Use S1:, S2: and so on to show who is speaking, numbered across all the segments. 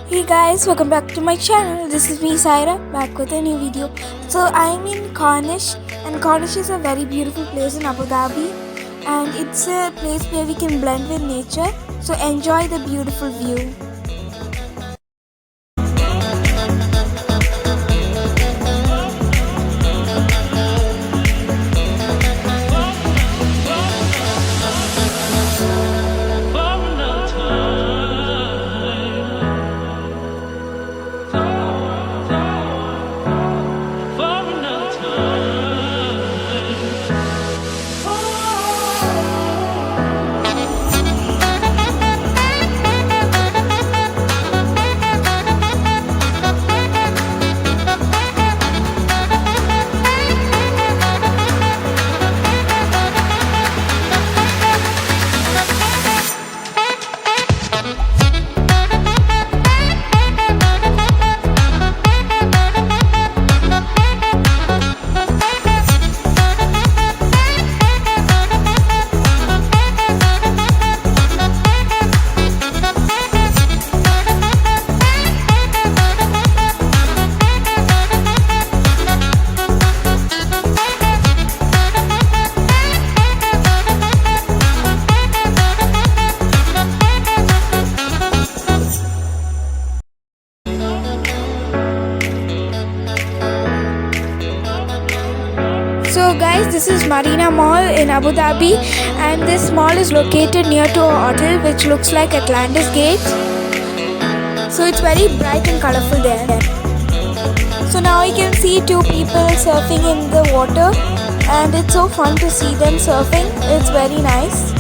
S1: Hey guys, welcome back to my channel. This is me Saira, back with a new video. So I'm in Corniche, and Corniche is a very beautiful place in Abu Dhabi, and it's a place where we can blend with nature. So enjoy the beautiful view. So guys, this is Marina Mall in Abu Dhabi, and this mall is located near to a hotel which looks like Atlantis Gate. So it's very bright and colorful there. So now you can see two people surfing in the water, and it's so fun to see them surfing. It's very nice.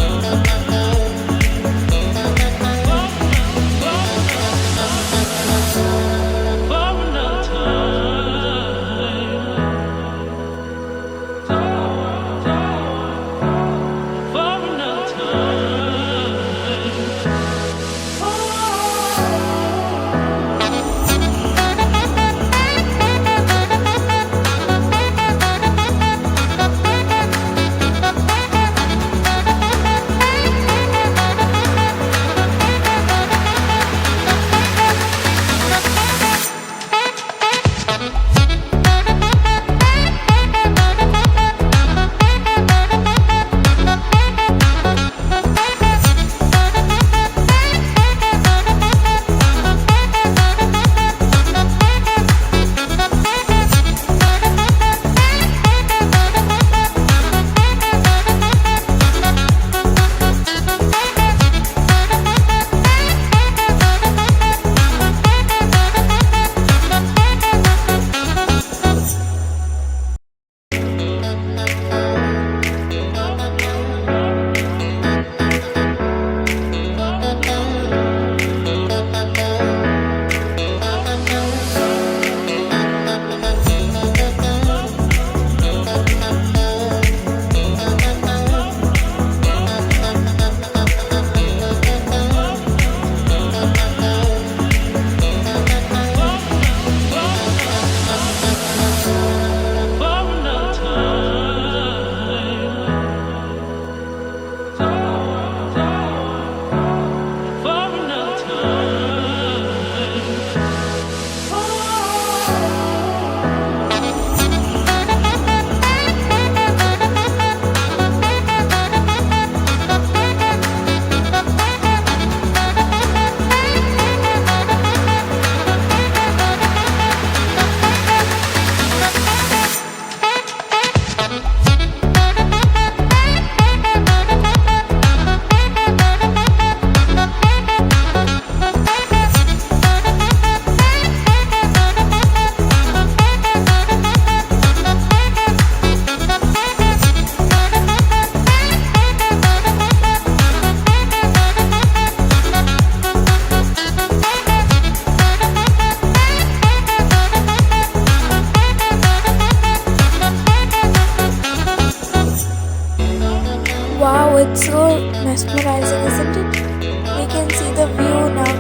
S1: Wow, it's so mesmerizing, isn't it? We can see the view now.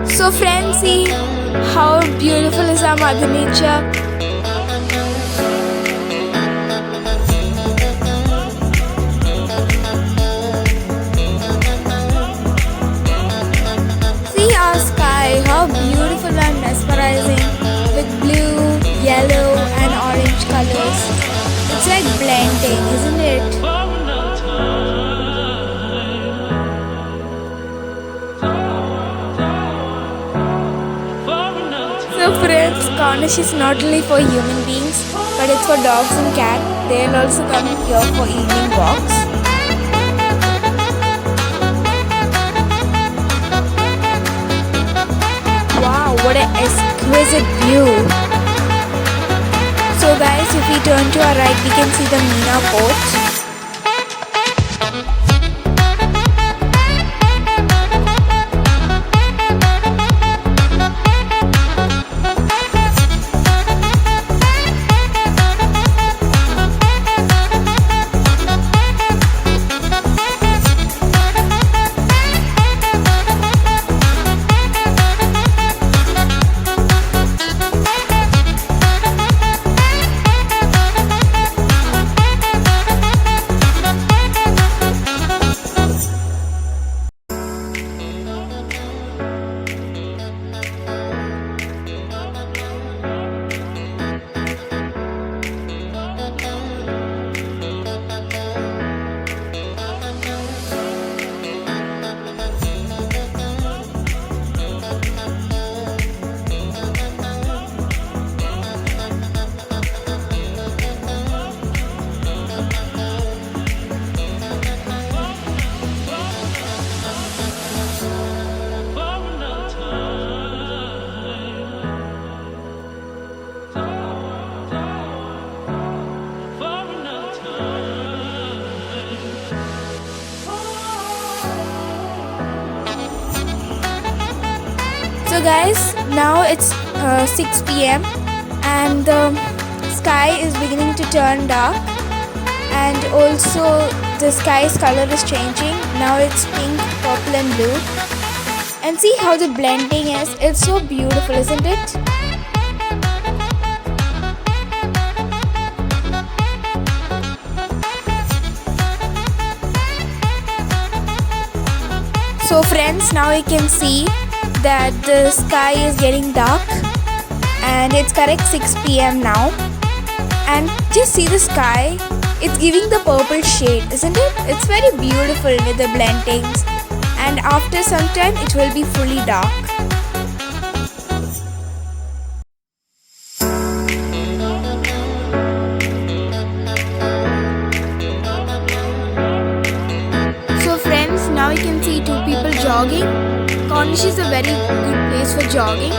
S1: So friends, see how beautiful is our Mother Nature. See our sky. corniche is not only for human beings, but it's for dogs and cats. They'll also come here for evening walks. Wow, what an exquisite view! So guys, if we turn to our right, we can see the Meena Port. So guys, now it's 6 p.m. and the sky is beginning to turn dark, and also the sky's color is changing. Now it's pink, purple and blue. And see how the blending is. It's so beautiful, isn't it? So friends, now you can see that the sky is getting dark and it's correct 6 p.m. now, and just see the sky, it's giving the purple shade, isn't it? It's very beautiful with the blendings, and after some time it will be fully dark. So friends, now you can see two people jogging. Corniche is a very good place for jogging.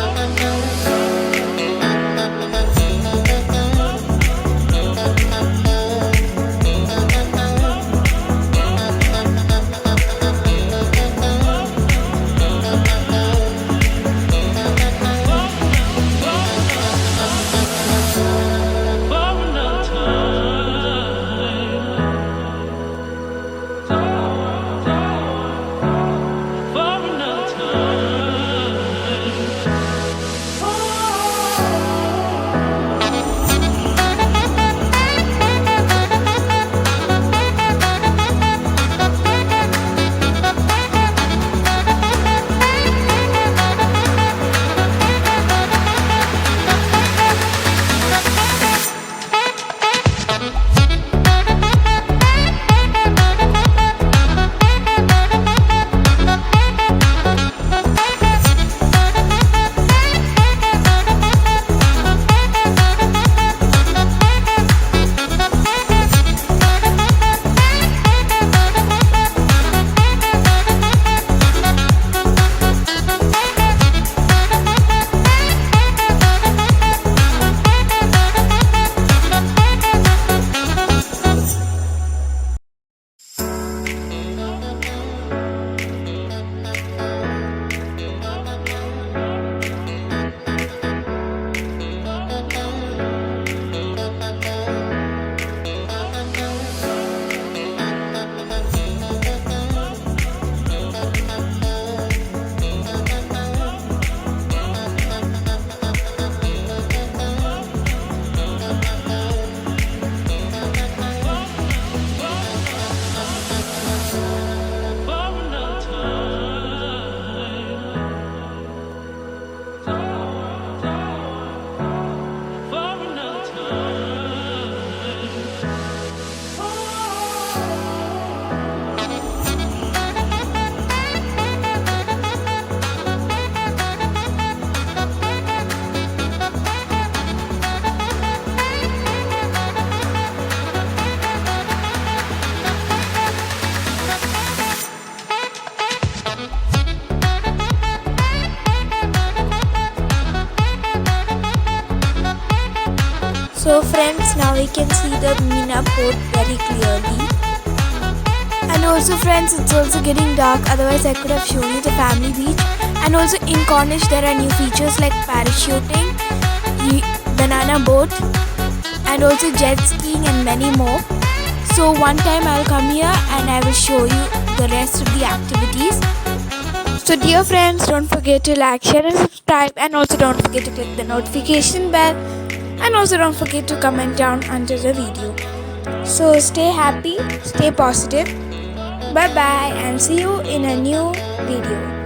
S1: friends, now we can see the Mina Port very clearly. And also friends, it's also getting dark, otherwise I could have shown you the family beach. And also in Corniche there are new features like parachuting, banana boat, and also jet skiing and many more. So one time I'll come here and I will show you the rest of the activities. So dear friends, don't forget to like, share and subscribe, and also don't forget to click the notification bell, and also don't forget to comment down under the video. So stay happy, stay positive. Bye bye, and see you in a new video.